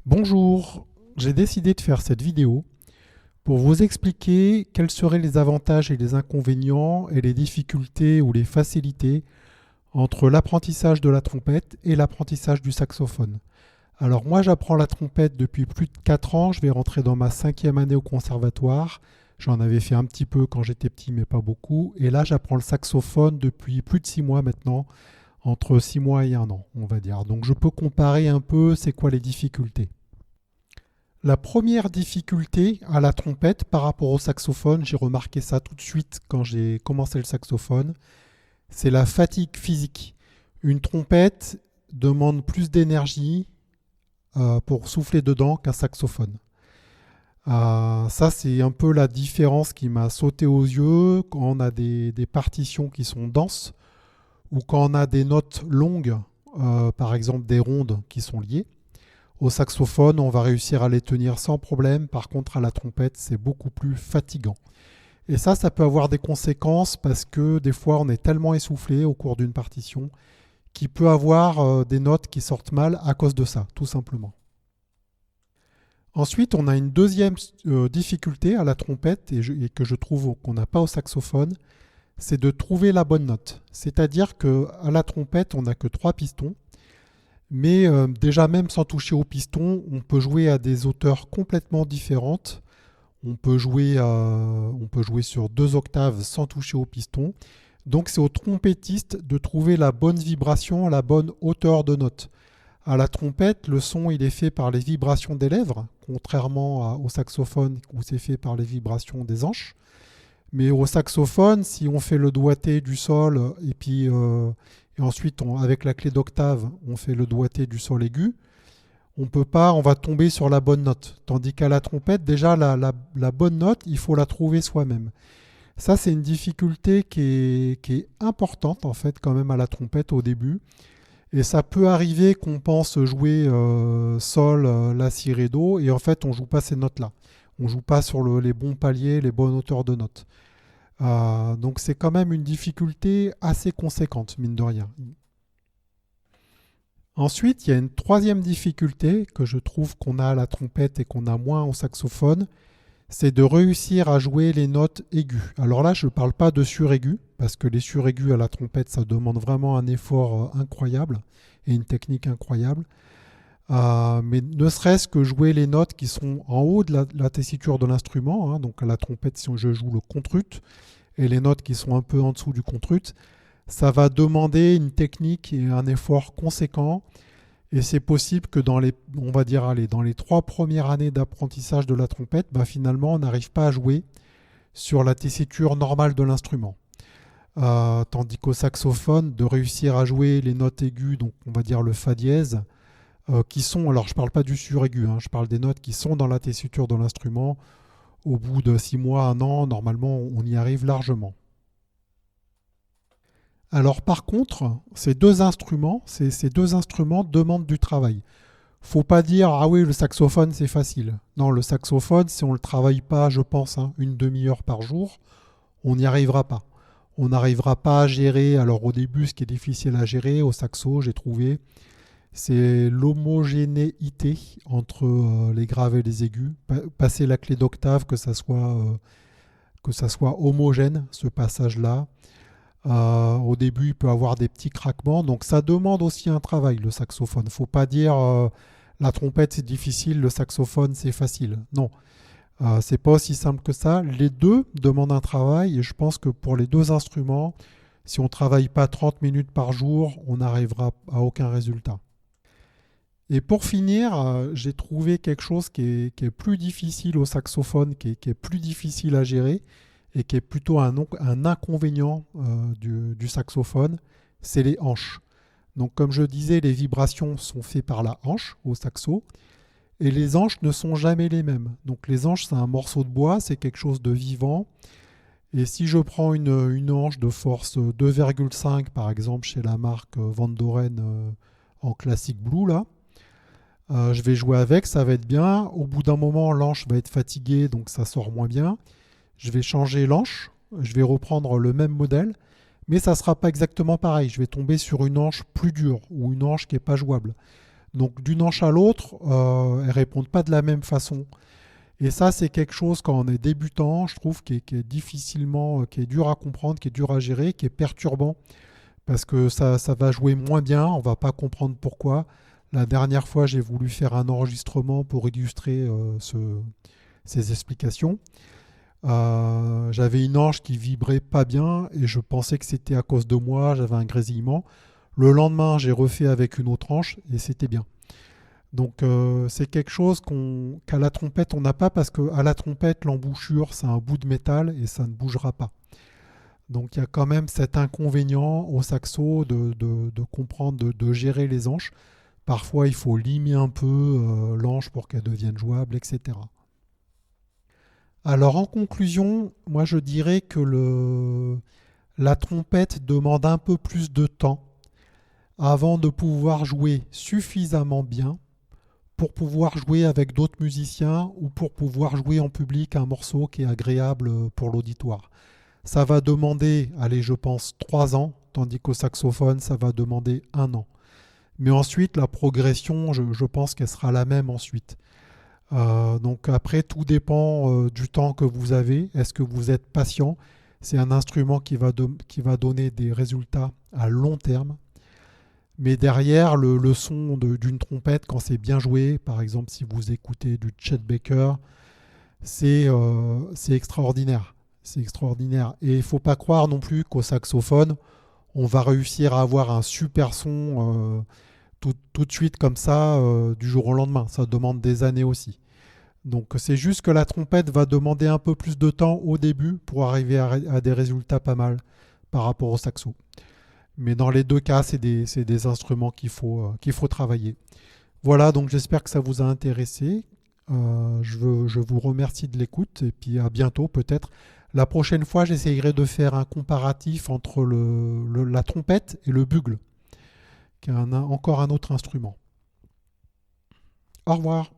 Bonjour, j'ai décidé de faire cette vidéo pour vous expliquer quels seraient les avantages et les inconvénients et les difficultés ou les facilités entre l'apprentissage de la trompette et l'apprentissage du saxophone. Alors moi j'apprends la trompette depuis plus de 4 ans, je vais rentrer dans ma 5e année au conservatoire. J'en avais fait un petit peu quand j'étais petit mais pas beaucoup. Et là j'apprends le saxophone depuis plus de 6 mois maintenant, entre 6 mois et 1 an on va dire. Donc je peux comparer un peu c'est quoi les difficultés. La première difficulté à la trompette par rapport au saxophone, j'ai remarqué ça tout de suite quand j'ai commencé le saxophone, c'est la fatigue physique. Une trompette demande plus d'énergie pour souffler dedans qu'un saxophone. Ça, c'est un peu la différence qui m'a sauté aux yeux quand on a des partitions qui sont denses ou quand on a des notes longues, par exemple des rondes qui sont liées. Au saxophone, on va réussir à les tenir sans problème. Par contre, à la trompette, c'est beaucoup plus fatigant. Et ça peut avoir des conséquences parce que des fois, on est tellement essoufflé au cours d'une partition qu'il peut avoir des notes qui sortent mal à cause de ça, tout simplement. Ensuite, on a une deuxième difficulté à la trompette et que je trouve qu'on n'a pas au saxophone, c'est de trouver la bonne note. C'est-à-dire qu'à la trompette, on n'a que 3 pistons. Mais déjà même sans toucher au piston, on peut jouer à des hauteurs complètement différentes. On peut jouer sur 2 octaves sans toucher au piston. Donc c'est au trompettiste de trouver la bonne vibration, la bonne hauteur de note. À la trompette, le son il est fait par les vibrations des lèvres, contrairement au saxophone où c'est fait par les vibrations des hanches. Mais au saxophone, si on fait le doigté du sol et puis et ensuite, avec la clé d'octave, on fait le doigté du sol aigu. On va tomber sur la bonne note. Tandis qu'à la trompette, déjà, la bonne note, il faut la trouver soi-même. Ça, c'est une difficulté qui est importante, en fait, quand même, à la trompette au début. Et ça peut arriver qu'on pense jouer sol, la, si, ré, do, et en fait, on ne joue pas ces notes-là. On ne joue pas sur les bons paliers, les bonnes hauteurs de notes. Donc c'est quand même une difficulté assez conséquente, mine de rien. Ensuite, il y a une troisième difficulté que je trouve qu'on a à la trompette et qu'on a moins au saxophone, c'est de réussir à jouer les notes aiguës. Alors là, je ne parle pas de suraigus, parce que les suraigus à la trompette, ça demande vraiment un effort incroyable et une technique incroyable. Mais ne serait-ce que jouer les notes qui sont en haut de la tessiture de l'instrument, hein, donc à la trompette, si je joue le contrut, et les notes qui sont un peu en dessous du contrut, ça va demander une technique et un effort conséquent. Et c'est possible que dans les 3 premières années d'apprentissage de la trompette, finalement, on n'arrive pas à jouer sur la tessiture normale de l'instrument. Tandis qu'au saxophone, de réussir à jouer les notes aiguës, donc on va dire le fa dièse, qui sont, alors je ne parle pas du suraigu, je parle des notes qui sont dans la tessiture de l'instrument. Au bout de 6 mois, 1 an, normalement, on y arrive largement. Alors par contre, ces deux instruments demandent du travail. Faut pas dire ah oui le saxophone c'est facile. Non, le saxophone si on le travaille pas, je pense, une demi-heure par jour, on n'y arrivera pas. On n'arrivera pas à gérer. Alors au début, ce qui est difficile à gérer au saxo, j'ai trouvé, c'est l'homogénéité entre les graves et les aigus. Passer la clé d'octave, que ça soit homogène, ce passage-là. Au début, il peut avoir des petits craquements. Donc ça demande aussi un travail, le saxophone. Il ne faut pas dire la trompette c'est difficile, le saxophone c'est facile. Non, c'est pas aussi simple que ça. Les deux demandent un travail et je pense que pour les deux instruments, si on ne travaille pas 30 minutes par jour, on n'arrivera à aucun résultat. Et pour finir, j'ai trouvé quelque chose qui est plus difficile au saxophone, qui est plus difficile à gérer et qui est plutôt un inconvénient du saxophone, c'est les hanches. Donc comme je disais, les vibrations sont faites par la hanche au saxo et les hanches ne sont jamais les mêmes. Donc les hanches, c'est un morceau de bois, c'est quelque chose de vivant. Et si je prends une hanche de force 2,5 par exemple chez la marque Van Doren en Classic Blue là, je vais jouer avec, ça va être bien. Au bout d'un moment, l'anche va être fatiguée, donc ça sort moins bien. Je vais changer l'anche, je vais reprendre le même modèle, mais ça ne sera pas exactement pareil. Je vais tomber sur une hanche plus dure ou une hanche qui n'est pas jouable. Donc d'une hanche à l'autre, elles répondent pas de la même façon. Et ça, c'est quelque chose quand on est débutant, je trouve, qui est difficilement, qui est dur à comprendre, qui est dur à gérer, qui est perturbant, parce que ça va jouer moins bien, on va pas comprendre pourquoi. La dernière fois, j'ai voulu faire un enregistrement pour illustrer ces explications. J'avais une hanche qui vibrait pas bien et je pensais que c'était à cause de moi, j'avais un grésillement. Le lendemain, j'ai refait avec une autre hanche et c'était bien. Donc c'est quelque chose qu'à la trompette on n'a pas parce qu'à la trompette l'embouchure c'est un bout de métal et ça ne bougera pas. Donc il y a quand même cet inconvénient au saxo de comprendre, de gérer les hanches. Parfois il faut limer un peu l'anche pour qu'elle devienne jouable, etc. Alors en conclusion, moi je dirais que la trompette demande un peu plus de temps avant de pouvoir jouer suffisamment bien pour pouvoir jouer avec d'autres musiciens ou pour pouvoir jouer en public un morceau qui est agréable pour l'auditoire. Ça va demander, allez, je pense 3 ans, tandis qu'au saxophone, ça va demander 1 an. Mais ensuite, la progression, je pense qu'elle sera la même ensuite. Donc après, tout dépend du temps que vous avez. Est-ce que vous êtes patient? C'est un instrument qui va donner des résultats à long terme. Mais derrière, le son d'une trompette, quand c'est bien joué, par exemple si vous écoutez du Chet Baker, c'est extraordinaire. C'est extraordinaire. Et il ne faut pas croire non plus qu'au saxophone, on va réussir à avoir un super son tout de suite comme ça, du jour au lendemain. Ça demande des années aussi. Donc c'est juste que la trompette va demander un peu plus de temps au début pour arriver à des résultats pas mal par rapport au saxo. Mais dans les deux cas, c'est des instruments qu'il faut travailler. Voilà, donc j'espère que ça vous a intéressé. Je vous remercie de l'écoute et puis à bientôt peut-être. La prochaine fois, j'essayerai de faire un comparatif entre la trompette et le bugle, qui est encore un autre instrument. Au revoir.